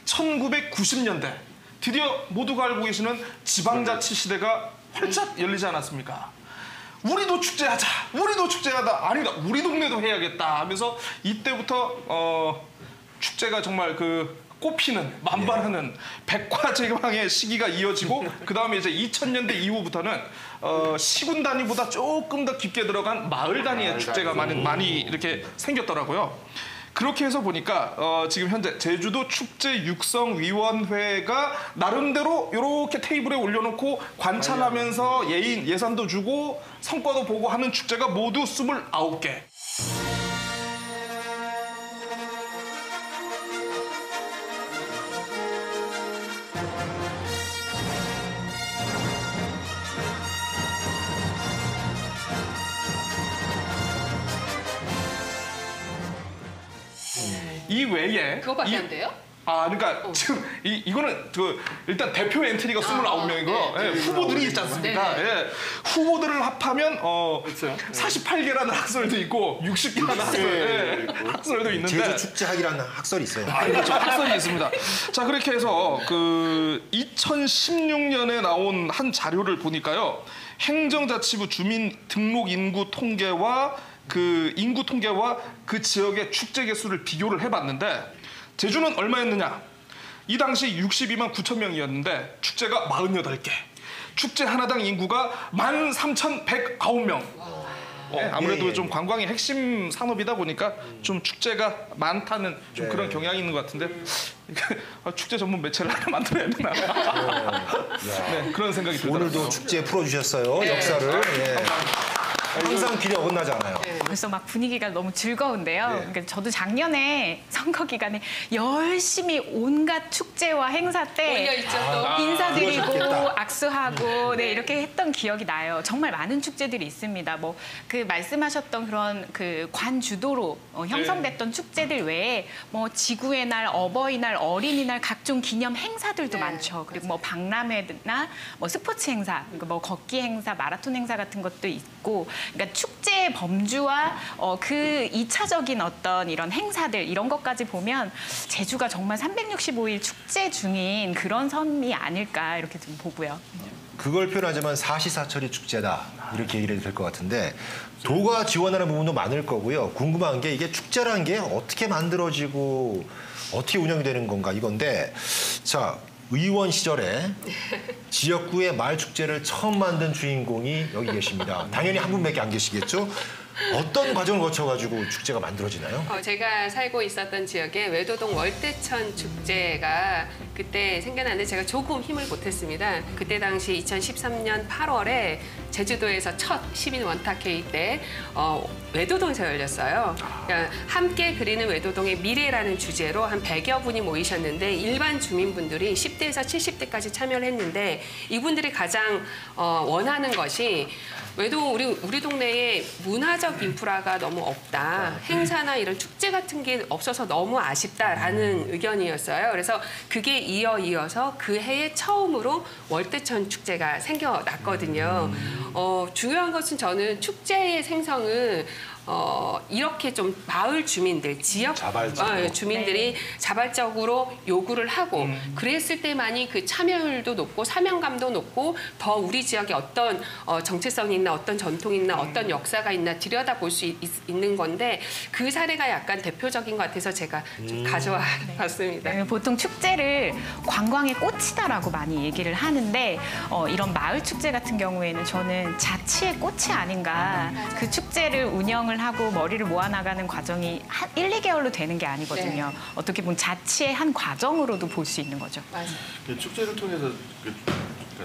E: 1990년대 드디어 모두가 알고 계시는 지방자치 시대가 활짝 열리지 않았습니까? 우리도 축제하자. 우리도 축제하다. 아니다. 우리 동네도 해야겠다 하면서 이때부터 축제가 정말 그 꽃피는 만발하는 백화제왕의 시기가 이어지고 그 다음에 이제 2000년대 이후부터는 시군 단위보다 조금 더 깊게 들어간 마을 단위의 축제가 많이 이렇게 생겼더라고요. 그렇게 해서 보니까 지금 현재 제주도 축제 육성위원회가 나름대로 이렇게 테이블에 올려놓고 관찰하면서 예산도 주고 성과도 보고 하는 축제가 모두 29개. 이 외에
C: 그거밖에 안 돼요?
E: 그러니까 지금 이거는 일단 대표 엔트리가 29명이고
C: 네.
E: 후보들이 있지 않습니까?
C: 네.
E: 예. 후보들을 합하면 48개라는 학설도 있고 60개라는 학설도 있는데
A: 제주 축제학이라는 학설이 있어요.
E: 그렇죠. 학설이 있습니다. 자, 그렇게 해서 그 2016년에 나온 한 자료를 보니까요. 행정자치부 주민 등록 인구 통계와 그 지역의 축제 개수를 비교를 해봤는데 제주는 얼마였느냐? 이 당시 62만 9천 명이었는데 축제가 48개. 축제 하나당 인구가 13,109명. 아무래도 좀 관광의 핵심 산업이다 보니까 좀 축제가 많다는 좀 그런 경향이 있는 것 같은데 축제 전문 매체를 하나 만들어야 되나? 네, 그런 생각이 들더라고요.
A: 오늘도 축제 풀어주셨어요. 역사를. 예. 항상 길이 어긋나잖아요.
F: 벌써 막 분위기가 너무 즐거운데요.
A: 네.
F: 그러니까 저도 작년에 선거 기간에 열심히 온갖 축제와 행사 때
C: 올려있죠, 또.
F: 인사드리고
A: 그러셨겠다.
F: 악수하고 이렇게 했던 기억이 나요. 정말 많은 축제들이 있습니다. 뭐 그 말씀하셨던 그런 그 관주도로 형성됐던 축제들 외에 뭐 지구의 날, 어버이날, 어린이날 각종 기념 행사들도
C: 네,
F: 많죠. 그리고 뭐 박람회나 뭐 스포츠 행사, 그러니까 뭐 걷기 행사, 마라톤 행사 같은 것도 있고, 그러니까 축제의 범주와 그 2차적인 어떤 이런 행사들 이런 것까지 보면 제주가 정말 365일 축제 중인 그런 섬이 아닐까 이렇게 좀 보고요.
A: 그걸 표현하자면 사시사철이 축제다 이렇게 얘기를 해도 될 것 같은데 도가 지원하는 부분도 많을 거고요. 궁금한 게 이게 축제라는 게 어떻게 만들어지고 어떻게 운영이 되는 건가 이건데 자 의원 시절에 지역구의 마을 축제를 처음 만든 주인공이 여기 계십니다. 당연히 한 분밖에 안 계시겠죠? 어떤 과정을 거쳐가지고 축제가 만들어지나요?
C: 제가 살고 있었던 지역에 외도동 월대천 축제가 그때 생겨났는데 제가 조금 힘을 보탰습니다. 그때 당시 2013년 8월에 제주도에서 첫 시민 원탁회의 때 외도동에서 열렸어요. 그러니까 함께 그리는 외도동의 미래라는 주제로 한 100여 분이 모이셨는데 일반 주민분들이 10대에서 70대까지 참여를 했는데 이분들이 가장 원하는 것이 외도 우리 동네에 문화적 인프라가 너무 없다. 행사나 이런 축제 같은 게 없어서 너무 아쉽다라는 의견이었어요. 그래서 그게 이어서 그 해에 처음으로 월대천 축제가 생겨났거든요. 중요한 것은 저는 축제의 생성은 이렇게 좀 마을 주민들, 지역 주민들이 자발적으로 요구를 하고 그랬을 때만이 그 참여율도 높고 사명감도 높고 더 우리 지역에 어떤 정체성이 있나 어떤 전통이 있나 어떤 역사가 있나 들여다볼 수 있는 건데 그 사례가 약간 대표적인 것 같아서 제가 좀 가져와 봤습니다.
F: 네, 보통 축제를 관광의 꽃이다라고 많이 얘기를 하는데 이런 마을 축제 같은 경우에는 저는 자치의 꽃이 아닌가. 그 축제를 운영을 하고 머리를 모아나가는 과정이 한 1, 2개월로 되는 게 아니거든요.
C: 네.
F: 어떻게 보면 자치의 한 과정으로도 볼 수 있는 거죠.
C: 맞아요.
B: 축제를 통해서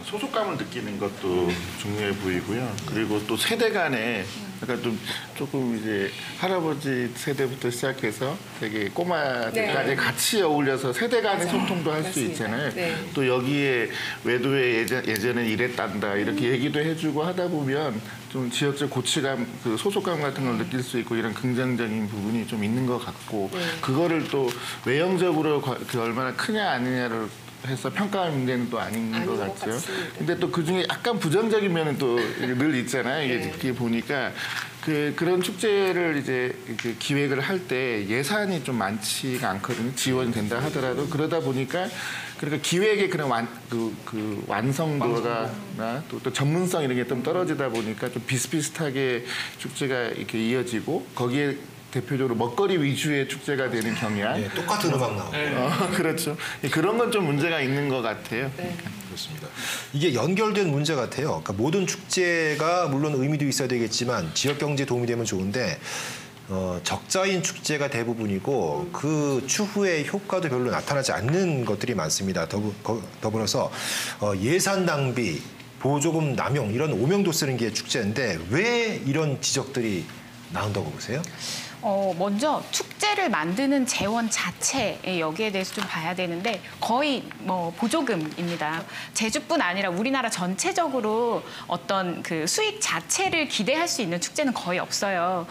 B: 소속감을 느끼는 것도 중요해 보이고요. 그리고 또 세대 간에 약간 조금 이제 할아버지 세대부터 시작해서 되게 꼬마들까지
C: 네.
B: 같이 어울려서 세대 간의 소통도 할 수
C: 맞습니다.
B: 있잖아요.
C: 네.
B: 또 여기에 외도에 예전에 이랬단다 이렇게 얘기도 해주고 하다 보면 좀 지역적 고취감, 그 소속감 같은 걸 느낄 수 있고 이런 긍정적인 부분이 좀 있는 것 같고 그거를 또 외형적으로 그 얼마나 크냐 아니냐를 해서 평가할 문제는 또 아닌 것 같죠. 근데 또 그중에 약간 부정적인 면은 또 늘 있잖아요. 이게 이렇게 보니까 그런 축제를 이제 기획을 할 때 예산이 좀 많지가 않거든요. 지원이 된다 하더라도 그러다 보니까 그러니까 기획의 그런 완성도가 또 전문성 이런 게 좀 떨어지다 보니까 좀 비슷비슷하게 축제가 이렇게 이어지고 거기에 대표적으로 먹거리 위주의 축제가 되는 경향.
A: 네, 똑같은 음악 나오고.
B: 그렇죠. 그런 건 좀 문제가 있는 것 같아요.
C: 네.
A: 그렇습니다. 이게 연결된 문제 같아요. 그러니까 모든 축제가 물론 의미도 있어야 되겠지만 지역 경제에 도움이 되면 좋은데 적자인 축제가 대부분이고 그 추후에 효과도 별로 나타나지 않는 것들이 많습니다. 더불어서 예산 낭비, 보조금 남용 이런 오명도 쓰는 게 축제인데 왜 이런 지적들이 나온다고 보세요?
F: 먼저 축제를 만드는 재원 자체 여기에 대해서 좀 봐야 되는데 거의 보조금입니다. 제주뿐 아니라 우리나라 전체적으로 어떤 그 수익 자체를 기대할 수 있는 축제는 거의 없어요.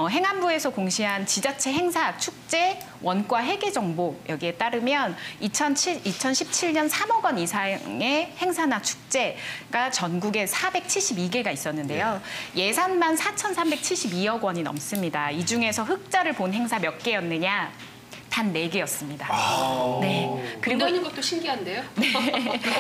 F: 행안부에서 공시한 지자체 행사 축제 원가 회계 정보 여기에 따르면 2017년 3억 원 이상의 행사나 축제가 전국에 472개가 있었는데요. 예산만 4,372억 원이 넘습니다. 이 중에서 흑자를 본 행사 몇 개였느냐? 단 4개였습니다. 네.
C: 그리고 있는 것도 신기한데요.
F: 네.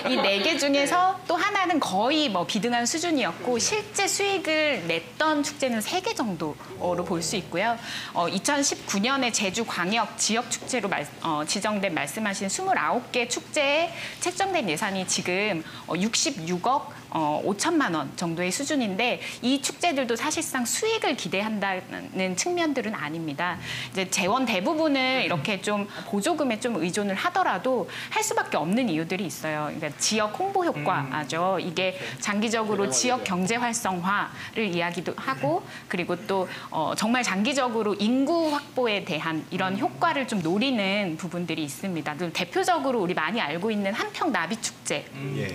F: 이 4개 중에서 또 하나는 거의 비등한 수준이었고 실제 수익을 냈던 축제는 3개 정도로 볼 수 있고요. 2019년에 제주광역 지역축제로 지정된 말씀하신 29개 축제에 책정된 예산이 지금 66억 5천만 원 정도의 수준인데 이 축제들도 사실상 수익을 기대한다는 측면들은 아닙니다. 이제 재원 대부분을 이렇게 좀 보조금에 좀 의존을 하더라도 할 수밖에 없는 이유들이 있어요. 그러니까 지역 홍보 효과죠. 이게 장기적으로 지역 경제 활성화를 이야기도 하고 그리고 또 정말 장기적으로 인구 확보에 대한 이런 효과를 좀 노리는 부분들이 있습니다. 대표적으로 우리 많이 알고 있는 한평 나비 축제,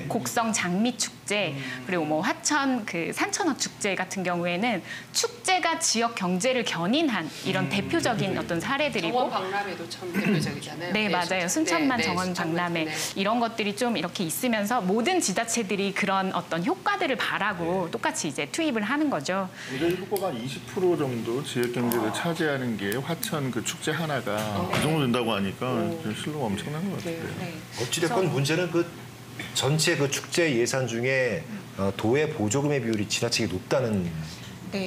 F: 곡성 장미 축제 축제 그리고 뭐 화천 그 산천어 축제 같은 경우에는 축제가 지역 경제를 견인한 이런 대표적인 어떤 사례들이고
C: 정원 박람회도 참 대표적이잖아요.
F: 네, 맞아요. 순천만 정원
C: 순천만,
F: 박람회
C: 네.
F: 이런 것들이 좀 이렇게 있으면서 모든 지자체들이 그런 어떤 효과들을 바라고 똑같이 이제 투입을 하는 거죠.
B: 모델 효과가 20% 정도 지역 경제를 차지하는 게 화천 그 축제 하나가 그 정도 된다고 하니까 실로가 엄청난 것 같아요.
A: 어찌됐건 문제는 그 전체 그 축제 예산 중에 도의 보조금의 비율이 지나치게 높다는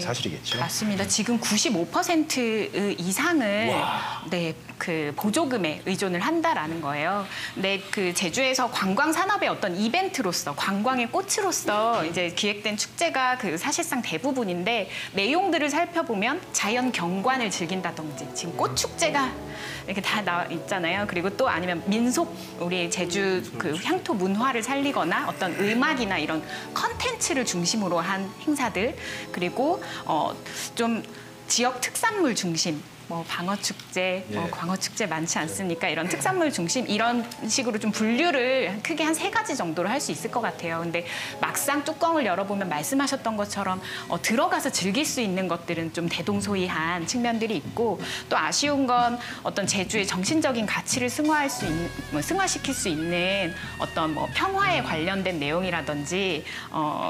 A: 사실이겠죠.
F: 맞습니다. 지금 95% 이상을 그 보조금에 의존을 한다라는 거예요. 근데 그 제주에서 관광 산업의 어떤 이벤트로서 관광의 꽃으로서 이제 기획된 축제가 그 사실상 대부분인데 내용들을 살펴보면 자연 경관을 즐긴다든지 지금 꽃 축제가 이렇게 다 나와 있잖아요. 그리고 또 아니면 민속 우리 제주 그 향토 문화를 살리거나 어떤 음악이나 이런 컨텐츠를 중심으로 한 행사들 그리고 좀 지역 특산물 중심 뭐 방어 축제, 광어 축제 많지 않습니까? 이런 특산물 중심 이런 식으로 좀 분류를 크게 한 3가지 정도로 할 수 있을 것 같아요. 근데 막상 뚜껑을 열어보면 말씀하셨던 것처럼 들어가서 즐길 수 있는 것들은 좀 대동소이한 측면들이 있고 또 아쉬운 건 어떤 제주의 정신적인 가치를 승화시킬 수 있는 어떤 뭐 평화에 관련된 내용이라든지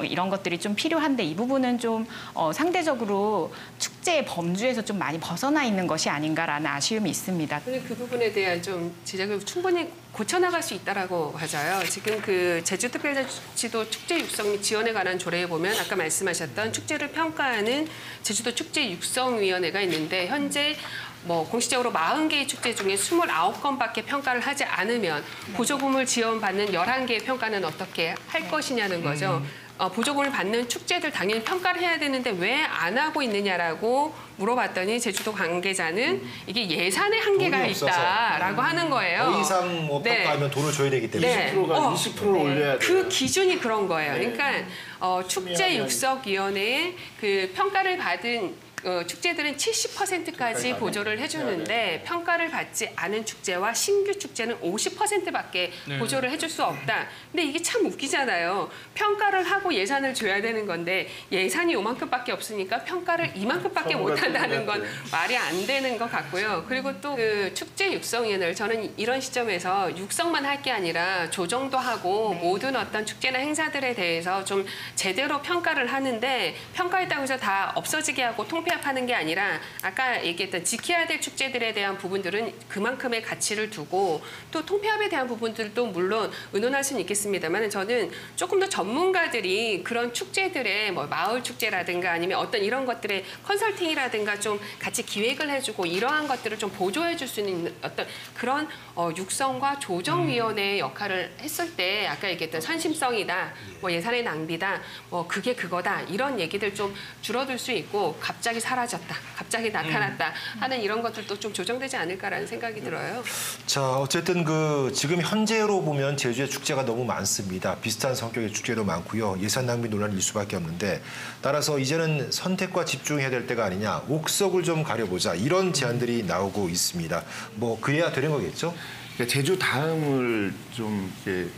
F: 이런 것들이 좀 필요한데 이 부분은 좀 상대적으로 축제의 범주에서 좀 많이 벗어나 있는 것이 아닌가라는 아쉬움이 있습니다.
C: 저는 그 부분에 대한 좀 지적을 충분히 고쳐나갈 수 있다라고 하죠. 지금 그 제주특별자치도 축제 육성 및 지원에 관한 조례에 보면 아까 말씀하셨던 축제를 평가하는 제주도 축제 육성위원회가 있는데 현재 뭐 공식적으로 40개의 축제 중에 29건밖에 평가를 하지 않으면 보조금을 지원받는 11개의 평가는 어떻게 할 것이냐는 거죠. 보조금을 받는 축제들 당연히 평가를 해야 되는데 왜 안 하고 있느냐라고 물어봤더니 제주도 관계자는 이게 예산의 한계가 있다라고 하는 거예요.
A: 더 이상 뭐 평가하면 돈을 줘야 되기 때문에.
B: 20%가 20%를 올려야 돼요.
C: 그 기준이 그런 거예요. 그러니까 축제 육성위원회에 그 평가를 받은 축제들은 70%까지 보조를 해주는데 평가를 받지 않은 축제와 신규 축제는 50%밖에 보조를 해줄 수 없다. 근데 이게 참 웃기잖아요. 평가를 하고 예산을 줘야 되는 건데 예산이 요만큼밖에 없으니까 평가를 이만큼밖에 못한다는 건 말이 안 되는 것 같고요. 그리고 또 그 축제 육성위원회를 저는 이런 시점에서 육성만 할 게 아니라 조정도 하고 모든 어떤 축제나 행사들에 대해서 좀 제대로 평가를 하는데 평가했다고 해서 다 없어지게 하고 통폐합하는 게 아니라 아까 얘기했던 지켜야 될 축제들에 대한 부분들은 그만큼의 가치를 두고 또 통폐합에 대한 부분들도 물론 의논할 수는 있겠습니다만 저는 조금 더 전문가들이 그런 축제들의 뭐 마을 축제라든가 아니면 어떤 이런 것들의 컨설팅이라든가 좀 같이 기획을 해주고 이러한 것들을 좀 보조해 줄 수 있는 어떤 그런 육성과 조정위원회의 역할을 했을 때 아까 얘기했던 선심성이다, 뭐 예산의 낭비다, 뭐 그게 그거다 이런 얘기들 좀 줄어들 수 있고 갑자기 사라졌다, 갑자기 나타났다 하는 이런 것들도 좀 조정되지 않을까라는 생각이 들어요.
A: 자, 어쨌든 그 지금 현재로 보면 제주의 축제가 너무 많습니다. 비슷한 성격의 축제도 많고요. 예산 낭비 논란이 일 수밖에 없는데 따라서 이제는 선택과 집중해야 될 때가 아니냐, 옥석을 좀 가려보자 이런 제안들이 나오고 있습니다. 뭐 그래야 되는 거겠죠?
B: 그러니까 제주 다음을 좀 이렇게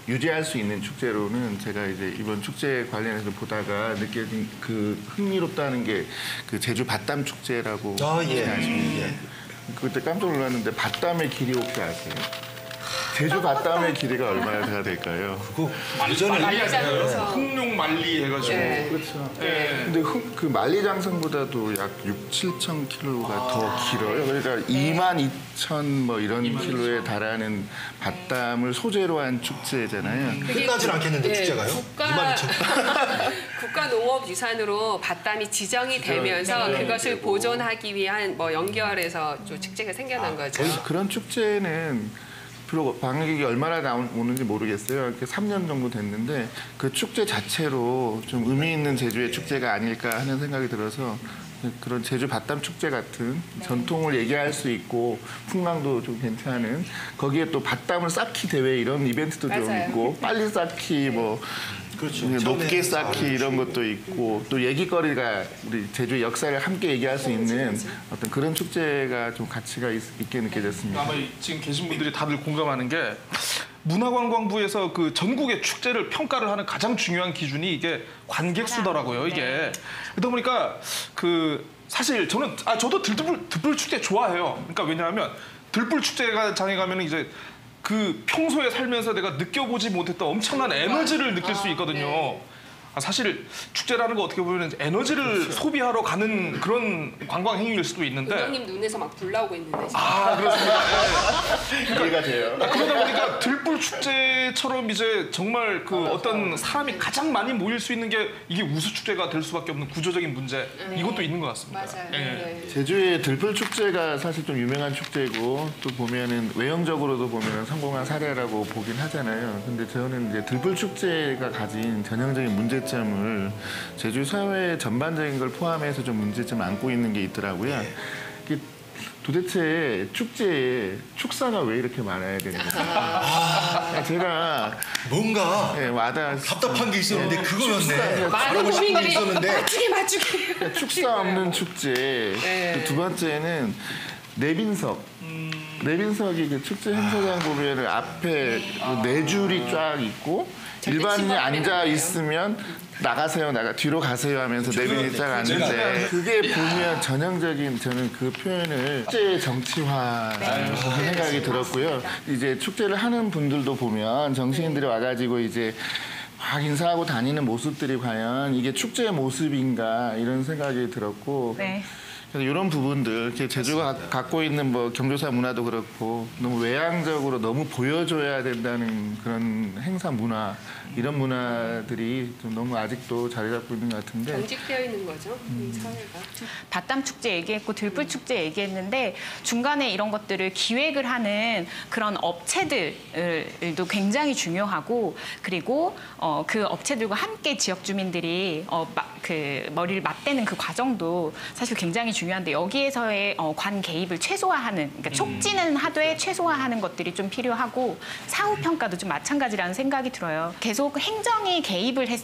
B: 유지할 수 있는 축제로는 제가 이제 이번 축제 관련해서 보다가 느껴진 그 흥미롭다는 게 그 제주 밭담 축제라고 아시죠? 그때 깜짝 놀랐는데 밭담의 길이 혹시 아세요? 제주 밭담의 길이가 얼마나 될까요?
A: 그거 예전에
E: 흑룡 말리 해가지고.
B: 그렇죠. 근데 그 만리장성보다도 약 6, 7천 킬로가 더 길어요. 그러니까 2만 2천 뭐 이런 킬로에 달하는 밭담을 소재로 한 축제잖아요.
A: 끝나질 않겠는데 축제가요? 22,000.
C: 국가농업유산으로 밭담이 지정이 되면서 그것을 보존하기 위한 뭐 연결해서 좀 축제가 생겨난 거죠.
B: 그런 축제는 비록 방역이 얼마나 나오는지 모르겠어요. 이렇게 3년 정도 됐는데 그 축제 자체로 좀 의미 있는 제주의 축제가 아닐까 하는 생각이 들어서 그런 제주 밭담 축제 같은 전통을 얘기할 수 있고 풍광도 좀 괜찮은 거기에 또 밭담을 쌓기 대회 이런 이벤트도 좀 있고 빨리 쌓기 뭐
A: 그렇죠.
B: 높게 쌓기 이런 것도 있고 또 얘기거리가 우리 제주의 역사를 함께 얘기할 수 있는 어떤 그런 축제가 좀 가치가 있게 느껴졌습니다.
E: 아마 지금 계신 분들이 다들 공감하는 게 문화관광부에서 그 전국의 축제를 평가를 하는 가장 중요한 기준이 이게 관객 수더라고요. 이게
F: 네.
E: 그러다 보니까 그 사실 저도 들불 축제 좋아해요. 그러니까 왜냐하면 들불 축제장에 가면 이제 그 평소에 살면서 내가 느껴보지 못했던 엄청난 에너지를 느낄 수 있거든요.
C: 네.
E: 사실 축제라는 거 어떻게 보면 에너지를 소비하러 가는 그런 관광 행위일 수도 있는데.
C: 의원님 눈에서 막 불 나오고 있는데. 지금.
E: 그렇습니다.
B: 이해가 돼요.
E: 그러다 보니까 들불 축제처럼 이제 정말 그 어떤 사람이 가장 많이 모일 수 있는 게 이게 우수 축제가 될 수밖에 없는 구조적인 문제 이것도 있는 것 같습니다.
C: 맞아요.
E: 예.
C: 네.
B: 제주의 들불 축제가 사실 좀 유명한 축제고 또 보면은 외형적으로도 보면 성공한 사례라고 보긴 하잖아요. 근데 저는 이제 들불 축제가 가진 전형적인 문제점을 제주 사회 전반적인 걸 포함해서 좀 문제점 안고 있는 게 있더라고요. 이게 도대체 축제에 축사가 왜 이렇게 많아야 되는 거죠? 제가
A: 뭔가 답답한 게 있었는데 그거였네.
C: 많은
A: 알아보고 싶은 게
C: 고민들이
A: 있었는데
C: 맞추기.
B: 축사 없는 축제.
C: 네.
B: 두 번째는 내빈석. 내빈석이 그 축제 행사장 보면 앞에 네 줄이 쫙 있고 일반인이 앉아 있으면 나가세요, 뒤로 가세요 하면서 내빈이 쫙 앉는데 그게 보면 전형적인 저는 그 표현을 축제 정치화라는 생각이 들었고요. 이제 축제를 하는 분들도 보면 정치인들이 와가지고 이제 막 인사하고 다니는 모습들이 과연 이게 축제의 모습인가 이런 생각이 들었고
F: 네.
B: 그래서 이런 부분들 이렇게 제주가 갖고 있는 뭐 경조사 문화도 그렇고 너무 외향적으로 너무 보여줘야 된다는 그런 행사 문화 이런 문화들이 좀 너무 아직도 자리 잡고 있는 것 같은데
C: 경직되어 있는 거죠, 이 사회가.
F: 밭담 축제 얘기했고 들불 축제 얘기했는데 중간에 이런 것들을 기획을 하는 그런 업체들도 굉장히 중요하고 그리고 그 업체들과 함께 지역 주민들이 그 머리를 맞대는 그 과정도 사실 굉장히 중요한데 여기에서의 관 개입을 최소화하는 그러니까 촉진은 하되 최소화하는 것들이 좀 필요하고 사후 평가도 좀 마찬가지라는 생각이 들어요. 계속 행정이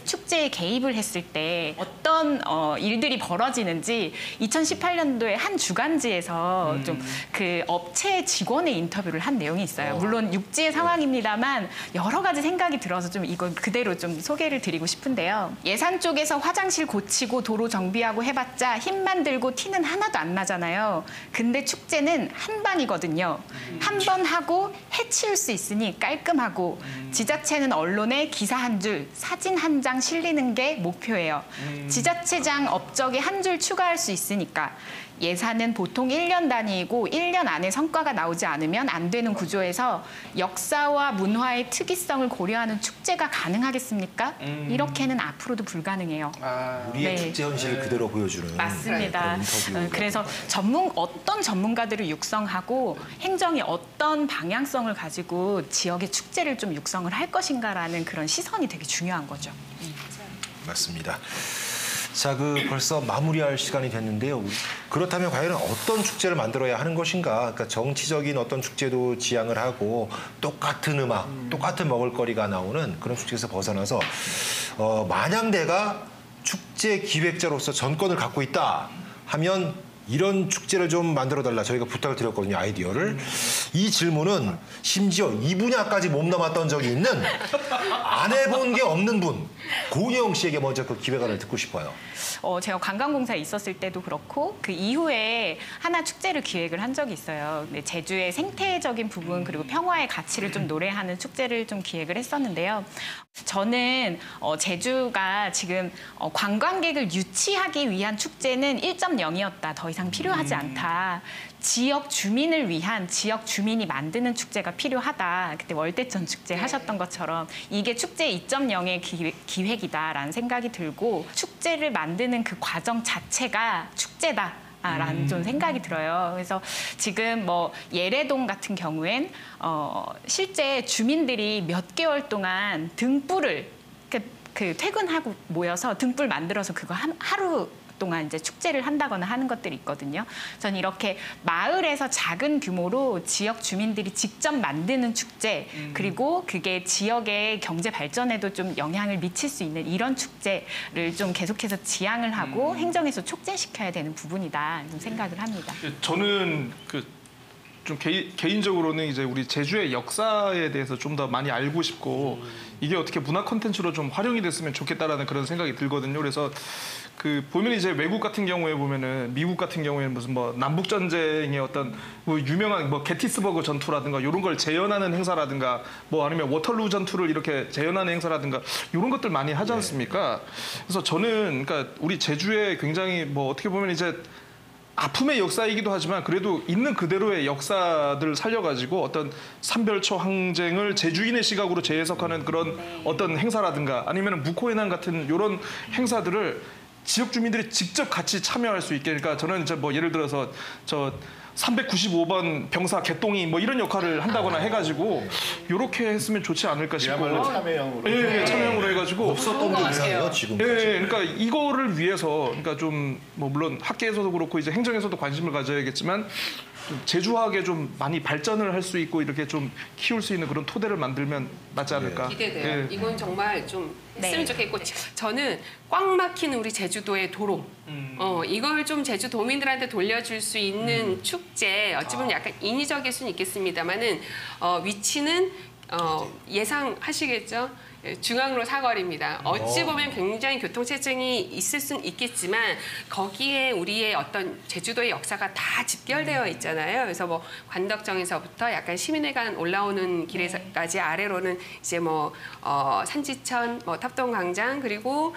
F: 축제에 개입을 했을 때 어떤 일들이 벌어지는지 2018년도에 한 주간지에서 좀 그 업체 직원의 인터뷰를 한 내용이 있어요. 물론 육지의 상황입니다만 여러 가지 생각이 들어서 좀 이걸 그대로 좀 소개를 드리고 싶은데요. 예산 쪽에서 화장실 고치고 도로 정비하고 해봤자 힘만 들고 티는 하나도 안 나잖아요. 근데 축제는 한 방이거든요. 한 번 하고 해치울 수 있으니 깔끔하고 지자체는 언론에 기사 한 줄, 사진 한 장 실리는 게 목표예요. 지자체장 업적에 한 줄 추가할 수 있으니까 예산은 보통 1년 단위이고 1년 안에 성과가 나오지 않으면 안 되는 구조에서 역사와 문화의 특이성을 고려하는 축제가 가능하겠습니까? 이렇게는 앞으로도 불가능해요.
A: 우리의
F: 네.
A: 축제 현실을 그대로 보여주는
F: 맞습니다.
A: 그런 인터뷰.
F: 그래서 어떤 전문가들을 육성하고 행정이 어떤 방향성을 가지고 지역의 축제를 좀 육성을 할 것인가라는 그런 시선이 되게 중요한 거죠.
A: 맞습니다. 자, 벌써 마무리할 시간이 됐는데요. 그렇다면 과연 어떤 축제를 만들어야 하는 것인가? 그러니까 정치적인 어떤 축제도 지향을 하고 똑같은 음악, 똑같은 먹을거리가 나오는 그런 축제에서 벗어나서 만약 내가 축제 기획자로서 전권을 갖고 있다 하면 이런 축제를 좀 만들어달라 저희가 부탁을 드렸거든요, 아이디어를. 이 질문은 심지어 이 분야까지 몸담았던 적이 있는 안 해본 게 없는 분 고은영 씨에게 먼저 그 기획안을 듣고 싶어요.
F: 제가 관광공사에 있었을 때도 그렇고 그 이후에 하나 축제를 기획을 한 적이 있어요. 근데 제주의 생태적인 부분 그리고 평화의 가치를 좀 노래하는 축제를 좀 기획을 했었는데요. 저는 제주가 지금 관광객을 유치하기 위한 축제는 1.0이었다. 더 이상 필요하지 않다. 지역 주민을 위한 지역 주민이 만드는 축제가 필요하다. 그때 월대천 축제 하셨던 것처럼 이게 축제 2.0의 기획이다라는 생각이 들고 축제를 만드는 그 과정 자체가 축제다. 라는 좀 생각이 들어요. 그래서 지금 예래동 같은 경우엔 실제 주민들이 몇 개월 동안 등불을 퇴근하고 모여서 등불 만들어서 그거 하루 동안 이제 축제를 한다거나 하는 것들이 있거든요. 저는 이렇게 마을에서 작은 규모로 지역 주민들이 직접 만드는 축제 그리고 그게 지역의 경제 발전에도 좀 영향을 미칠 수 있는 이런 축제를 좀 계속해서 지향을 하고 행정에서 촉진시켜야 되는 부분이다 좀 생각을 합니다.
E: 저는 좀 개인적으로는 이제 우리 제주의 역사에 대해서 좀 더 많이 알고 싶고 이게 어떻게 문화 콘텐츠로 좀 활용이 됐으면 좋겠다라는 그런 생각이 들거든요. 그래서 그 보면 이제 외국 같은 경우에 보면은 미국 같은 경우에는 무슨 뭐 남북 전쟁의 어떤 뭐 유명한 뭐 게티스버그 전투라든가 이런 걸 재현하는 행사라든가 뭐 아니면 워털루 전투를 이렇게 재현하는 행사라든가 이런 것들 많이 하지 않습니까? 그래서 저는 그러니까 우리 제주에 굉장히 뭐 어떻게 보면 이제 아픔의 역사이기도 하지만 그래도 있는 그대로의 역사들을 살려가지고 어떤 삼별초 항쟁을 제주인의 시각으로 재해석하는 그런 어떤 행사라든가 아니면 묵호해난 같은 이런 행사들을 지역 주민들이 직접 같이 참여할 수 있게 그러니까 저는 이제 뭐 예를 들어서 저 395번 병사 개똥이 뭐 이런 역할을 한다거나 해가지고 이렇게 했으면 좋지 않을까 싶고
B: 그야말로 참여형으로.
E: 예, 참여형으로 해가지고
A: 없었던 게 이상해요 지금.
E: 예, 그러니까 이거를 위해서 그러니까 좀 뭐 물론 학계에서도 그렇고 이제 행정에서도 관심을 가져야겠지만 좀 제주화하게 좀 많이 발전을 할 수 있고 이렇게 좀 키울 수 있는 그런 토대를 만들면 낫지 않을까.
C: 기대돼요.
E: 예.
C: 이건 정말 좀 했으면
F: 네.
C: 좋겠고 저는 꽉 막히는 우리 제주도의 도로 이걸 좀 제주도민들한테 돌려줄 수 있는 축제 어찌 보면 약간 인위적일 수는 있겠습니다만은 위치는 예상하시겠죠? 중앙로 사거리입니다. 어찌 보면 굉장히 교통체증이 있을 수는 있겠지만 거기에 우리의 어떤 제주도의 역사가 다 집결되어 있잖아요. 그래서 뭐 관덕정에서부터 약간 시민회관 올라오는 길에까지 아래로는 이제 뭐 산지천, 뭐 탑동광장 그리고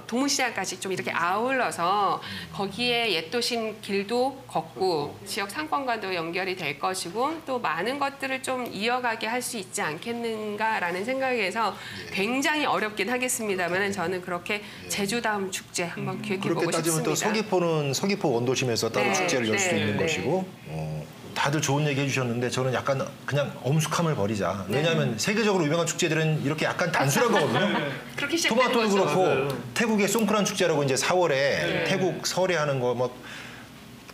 C: 동문시장까지 좀 이렇게 아울러서 거기에 옛도심 길도 걷고 지역 상권과도 연결이 될 것이고 또 많은 것들을 좀 이어가게 할 수 있지 않겠는가라는 생각에서 굉장히 어렵긴 하겠습니다만 저는 그렇게 제주다음 축제 한번 기획해보고
A: 그렇게 따지면 또
C: 싶습니다.
A: 서귀포는 서귀포 원도심에서 따로
C: 네,
A: 축제를 열 수도
C: 네,
A: 있는
C: 네.
A: 것이고 다들 좋은 얘기 해주셨는데 저는 약간 그냥 엄숙함을 버리자. 왜냐하면 세계적으로 유명한 축제들은 이렇게 약간 단순한 거거든요.
C: 그렇게 시작된
A: 토마토도
C: 거죠.
A: 그렇고 태국의 송크란 축제라고 이제 4월에 태국 설에 하는 거 막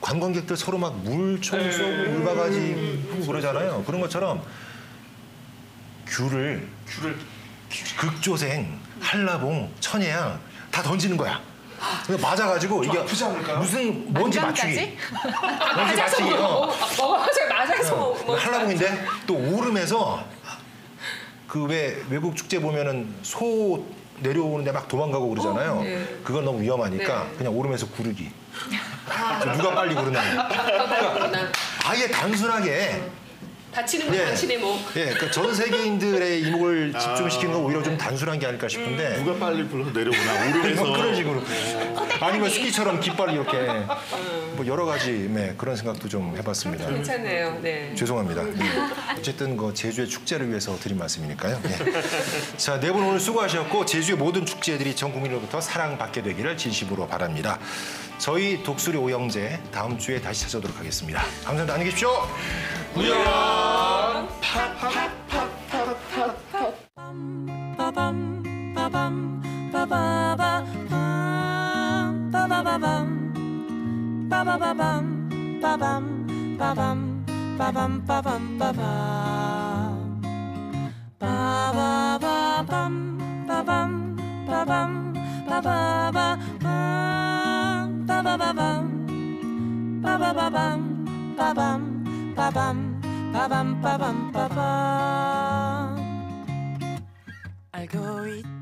A: 관광객들 서로 막 물총 쏘고 물바가지 하고 그러잖아요. 그런 것처럼 귤을 극조생, 한라봉, 천혜향 다 던지는 거야. 그러니까 맞아가지고 이게
E: 아프지 않을까요?
A: 무슨 뭔지 맞추기. 뭔지 맞추기.
C: 먹어서 맞아서 뭐
A: 한라봉인데 또 오름에서 그 왜 외국 축제 보면은 소 내려오는데 막 도망가고 그러잖아요.
C: 네.
A: 그건 너무 위험하니까
C: 네.
A: 그냥 오름에서 구르기. 누가 빨리 구르나.
C: 그렇구나.
A: 아예 단순하게
C: 다치는 건
A: 예.
C: 당신의 목.
A: 예, 그러니까 전 세계인들의 이목을 집중시키는 건 오히려 좀 단순한 게 아닐까 싶은데
B: 누가 빨리 불러서 내려오나 오름에서.
A: 뭐 그런 식으로 아니면 스키처럼 깃발이 이렇게 뭐 여러 가지 그런 생각도 좀 해봤습니다.
C: 괜찮네요. 네.
A: 죄송합니다. 어쨌든 그 제주의 축제를 위해서 드린 말씀이니까요. 예. 자, 네 분 오늘 수고하셨고 제주의 모든 축제들이 전 국민으로부터 사랑받게 되기를 진심으로 바랍니다. 저희 독수리 오영재 다음 주에 다시 찾아오도록 하겠습니다. 감사합니다. 안녕히 계십시오.
G: 알고 있